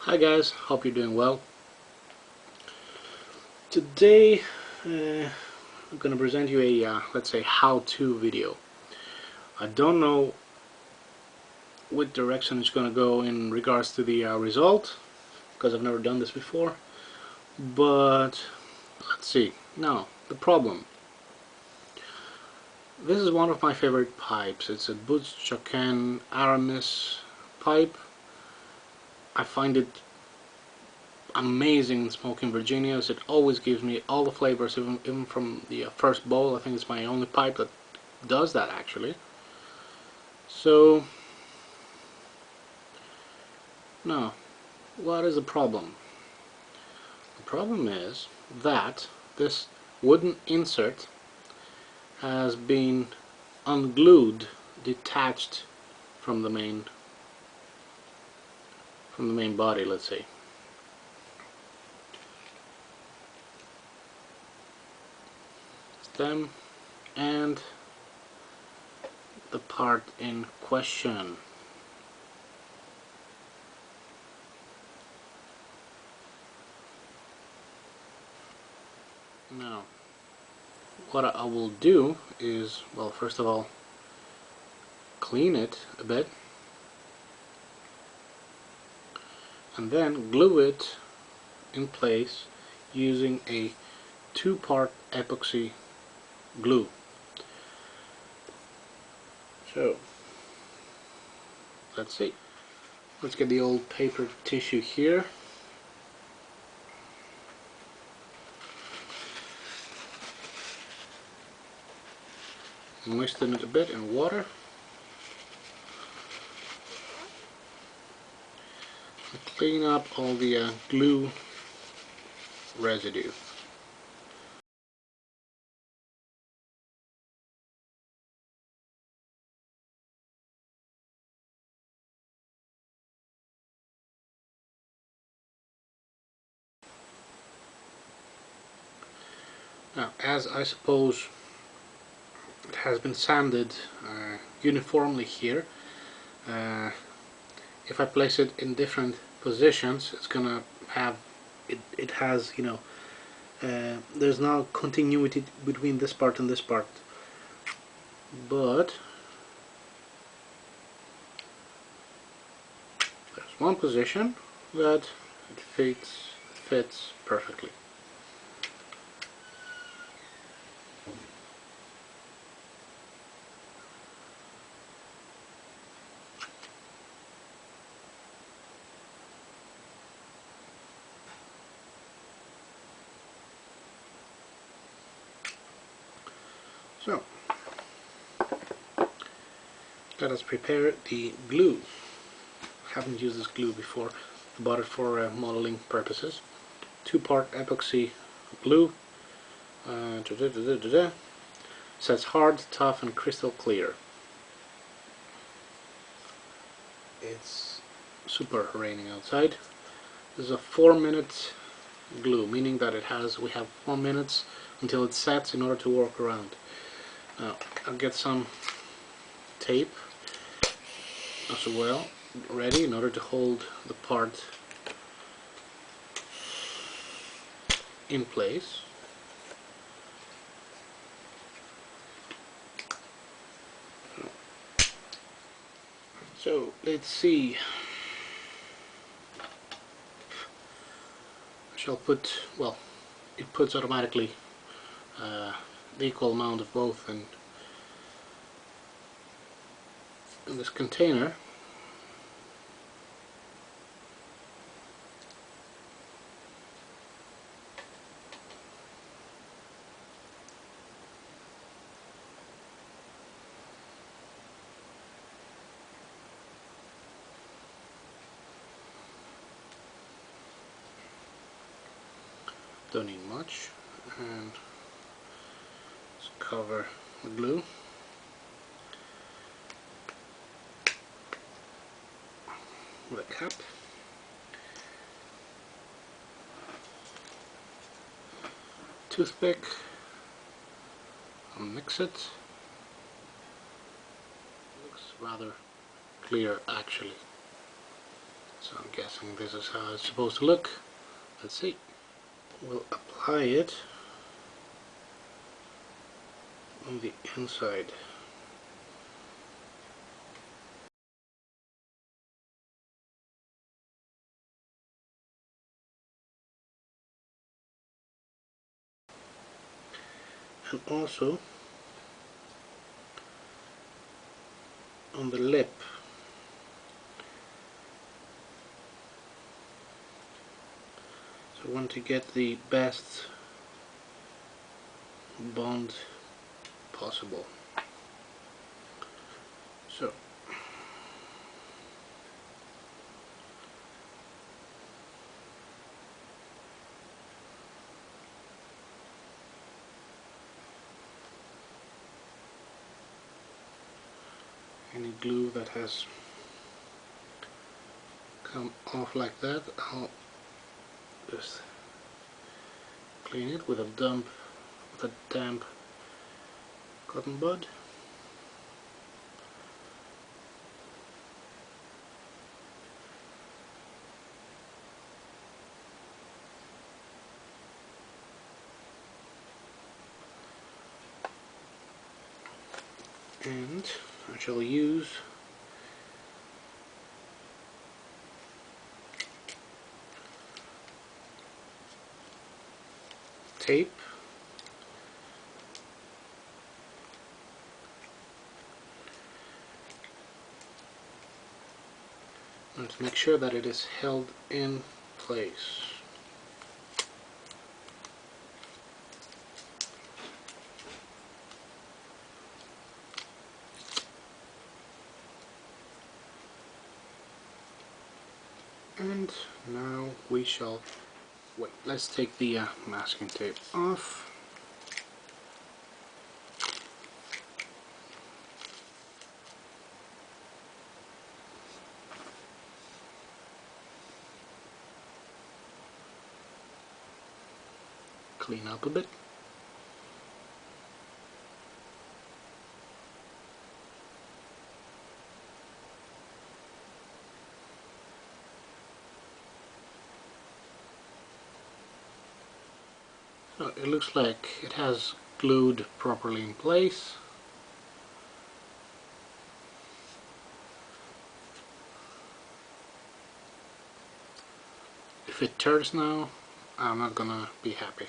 Hi guys, hope you're doing well. Today I'm going to present you a let's say how-to video. I don't know what direction it's going to go in regards to the result because I've never done this before, but let's see. Now the problem, this is one of my favorite pipes. It's a Butch-Chacan Aramis pipe. I find it amazing smoking Virginias. It always gives me all the flavors, even from the first bowl. I think it's my only pipe that does that actually. So now, what is the problem? The problem is that this wooden insert has been unglued, detached from the main body, let's say. Stem and the part in question. Now, what I will do is, well, first of all, clean it a bit and then glue it in place using a two-part epoxy glue. So let's see. Let's get the old paper tissue here. Moisten it a bit in water. And clean up all the glue residue. Now, as I suppose it has been sanded uniformly here, if I place it in different positions, it's gonna have it has, you know, there's now continuity between this part and this part, but there's one position that it fits perfectly. So let us prepare the glue. I haven't used this glue before. I bought it for modeling purposes. Two-part epoxy glue. Says hard, tough, and crystal clear. It's super raining outside. This is a 4-minute glue, meaning that we have 4 minutes until it sets in order to work around. Now I'll get some tape as well ready in order to hold the part in place. So let's see. I shall put, well, it puts automatically the equal amount of both in this container. Don't need much, and let's cover the glue. With a cap. Toothpick. I'll mix it. Looks rather clear actually. So I'm guessing this is how it's supposed to look. Let's see. We'll apply it on the inside. And also on the lip. So I want to get the best bond possible. So any glue that has come off like that, I'll just clean it with a damp cotton bud. And I shall use tape and to make sure that it is held in place. And now we shall wait. Let's take the masking tape off. Clean up a bit. So it looks like it has glued properly in place. If it turns now, I'm not gonna be happy.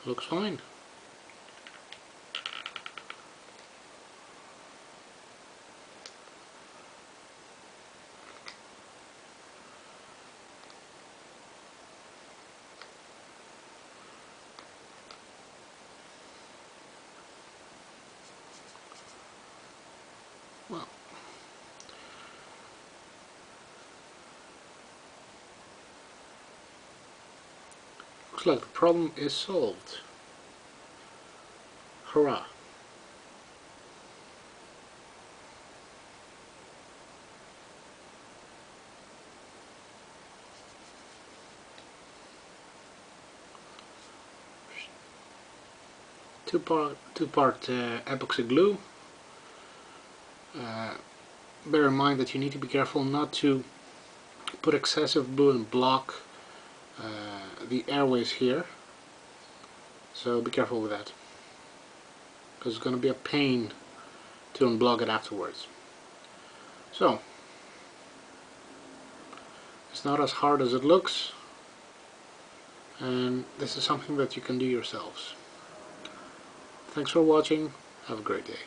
Looks fine. Well, looks like the problem is solved. Hurrah! Two-part epoxy glue. Bear in mind that you need to be careful not to put excessive glue and block the airways here. So be careful with that, because it's going to be a pain to unblock it afterwards. So it's not as hard as it looks, and this is something that you can do yourselves. Thanks for watching. Have a great day.